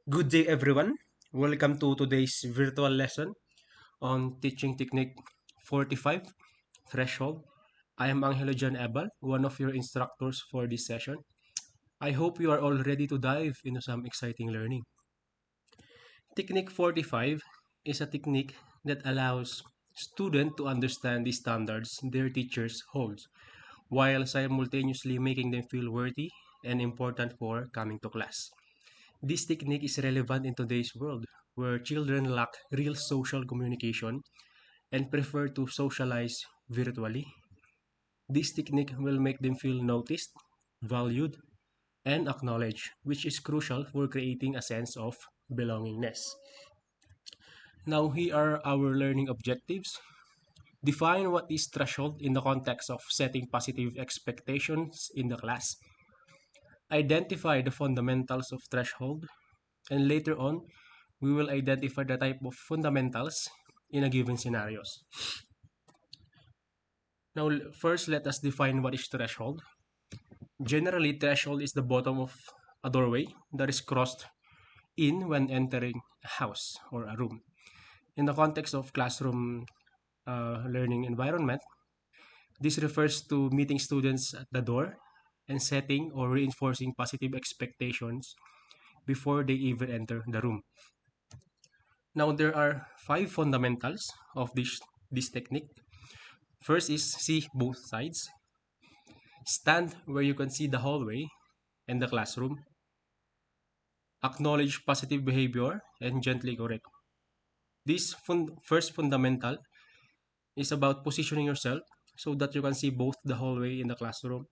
Good day, everyone. Welcome to today's virtual lesson on teaching technique 45 threshold. I am Angelo John Ebal, one of your instructors for this session. I hope you are all ready to dive into some exciting learning. Technique 45 is a technique that allows students to understand the standards their teachers hold while simultaneously making them feel worthy and important for coming to class. This technique is relevant in today's world, where children lack real social communication and prefer to socialize virtually. This technique will make them feel noticed, valued, and acknowledged, which is crucial for creating a sense of belongingness. Now, here are our learning objectives. Define what is threshold in the context of setting positive expectations in the class. Identify the fundamentals of threshold, and later on, we will identify the type of fundamentals in a given scenarios. Now, first, let us define what is threshold. Generally, threshold is the bottom of a doorway that is crossed in when entering a house or a room. In the context of classroom learning environment, this refers to meeting students at the door and setting or reinforcing positive expectations before they even enter the room. Now, there are five fundamentals of this technique. First is see both sides. Stand where you can see the hallway and the classroom. Acknowledge positive behavior and gently correct. This first fundamental is about positioning yourself so that you can see both the hallway and the classroom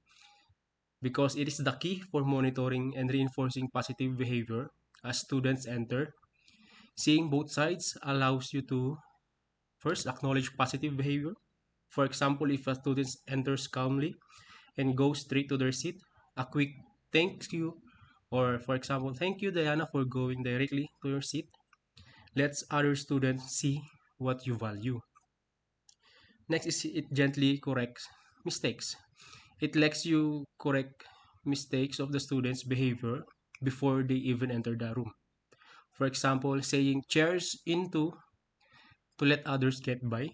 because it is the key for monitoring and reinforcing positive behavior as students enter. Seeing both sides allows you to first acknowledge positive behavior. For example, if a student enters calmly and goes straight to their seat, a quick thank you, or for example, thank you, Diana, for going directly to your seat, lets other students see what you value. Next is it gently corrects mistakes. It lets you correct mistakes of the student's behavior before they even enter the room. For example, saying chairs into to let others get by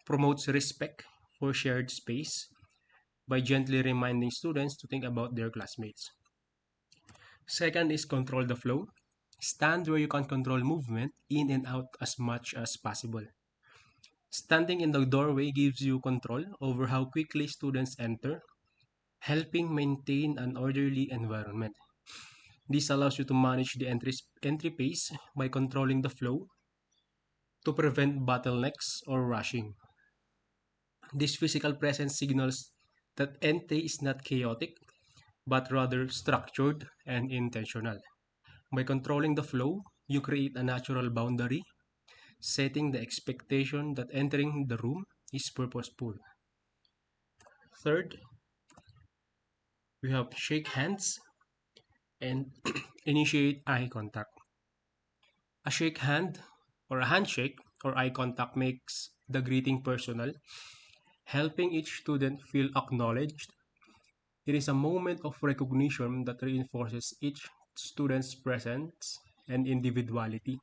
promotes respect for shared space by gently reminding students to think about their classmates. Second is control the flow. Stand where you can control movement in and out as much as possible. Standing in the doorway gives you control over how quickly students enter, helping maintain an orderly environment. This allows you to manage the entry pace by controlling the flow to prevent bottlenecks or rushing. This physical presence signals that entry is not chaotic, but rather structured and intentional. By controlling the flow, you create a natural boundary, setting the expectation that entering the room is purposeful. Third, we have shake hands and initiate eye contact. A shake hand or a handshake or eye contact makes the greeting personal, helping each student feel acknowledged. It is a moment of recognition that reinforces each student's presence and individuality.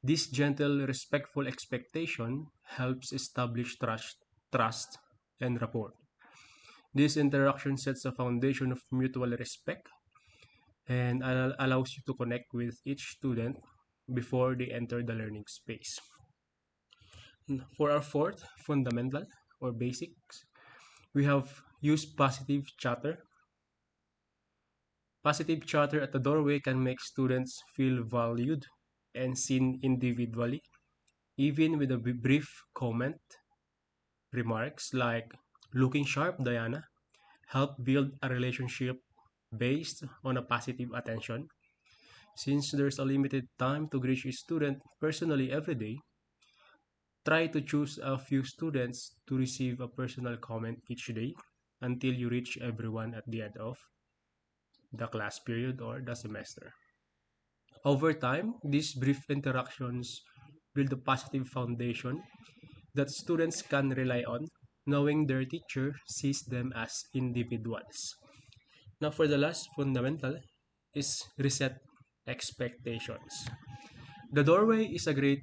This gentle, respectful expectation helps establish trust, and rapport. This interaction sets a foundation of mutual respect and allows you to connect with each student before they enter the learning space. For our fourth fundamental or basics, we have use positive chatter. Positive chatter at the doorway can make students feel valued and seen individually, even with a brief comment. Remarks like looking sharp, Diana, help build a relationship based on a positive attention. Since there's a limited time to greet a student personally every day, try to choose a few students to receive a personal comment each day until you reach everyone at the end of the class period or the semester. Over time, these brief interactions build a positive foundation that students can rely on, knowing their teacher sees them as individuals. Now, for the last fundamental is reset expectations. The doorway is a great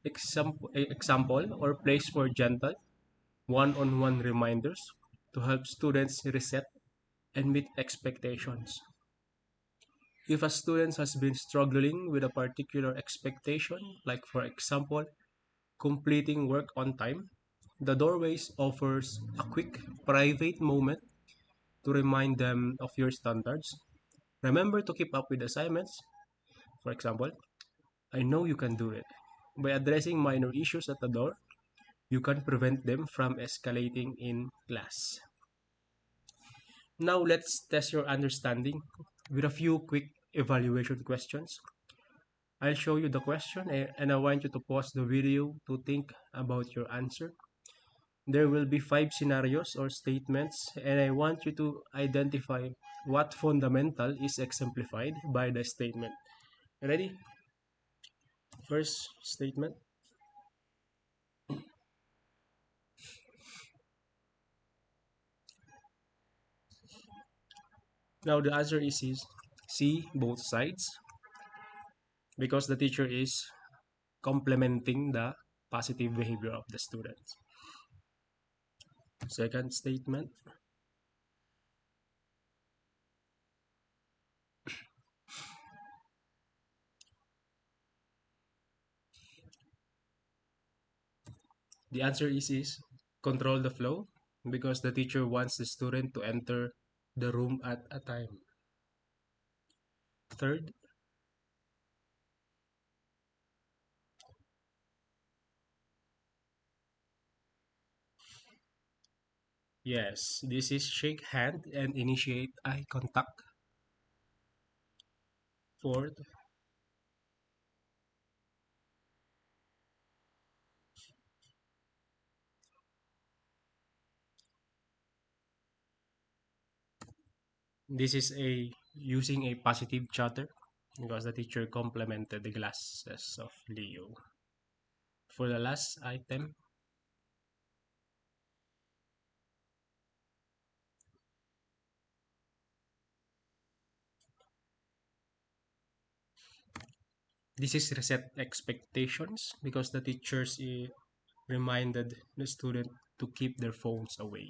example or place for gentle one-on-one reminders to help students reset and meet expectations. If a student has been struggling with a particular expectation, like for example, completing work on time, the doorways offers a quick private moment to remind them of your standards. Remember to keep up with assignments. For example, I know you can do it. By addressing minor issues at the door, you can prevent them from escalating in class. Now let's test your understanding with a few quick evaluation questions. I'll show you the question and I want you to pause the video to think about your answer. There will be 5 scenarios or statements and I want you to identify what fundamental is exemplified by the statement. Ready? First statement. Now the answer is C, both sides, because the teacher is complementing the positive behavior of the students. Second statement. The answer is control the flow because the teacher wants the student to enter the room at a time. Third, yes, this is shake hand and initiate eye contact. Fourth, this is a using a positive chatter because the teacher complimented the glasses of Leo. For the last item, this is reset expectations because the teachers reminded the student to keep their phones away.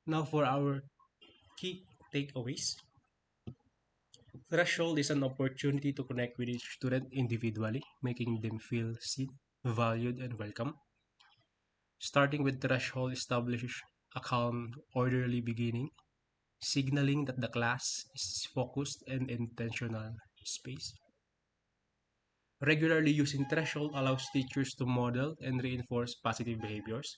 Now for our key takeaways. Threshold is an opportunity to connect with each student individually, making them feel seen, valued, and welcome. Starting with threshold establishes a calm, orderly beginning, signaling that the class is focused and intentional space. Regularly using threshold allows teachers to model and reinforce positive behaviors.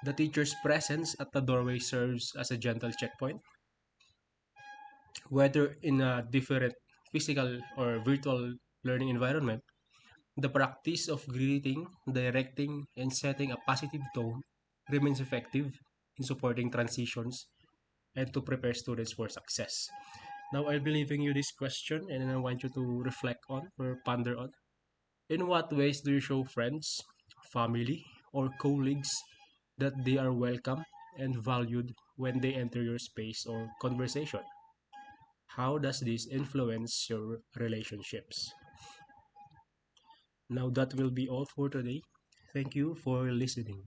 The teacher's presence at the doorway serves as a gentle checkpoint, whether in a different physical or virtual learning environment. The practice of greeting, directing, and setting a positive tone remains effective in supporting transitions and to prepare students for success. Now, I'll be leaving you this question and I want you to reflect on or ponder on. In what ways do you show friends, family, or colleagues that they are welcome and valued when they enter your space or conversation? How does this influence your relationships? Now, that will be all for today. Thank you for listening.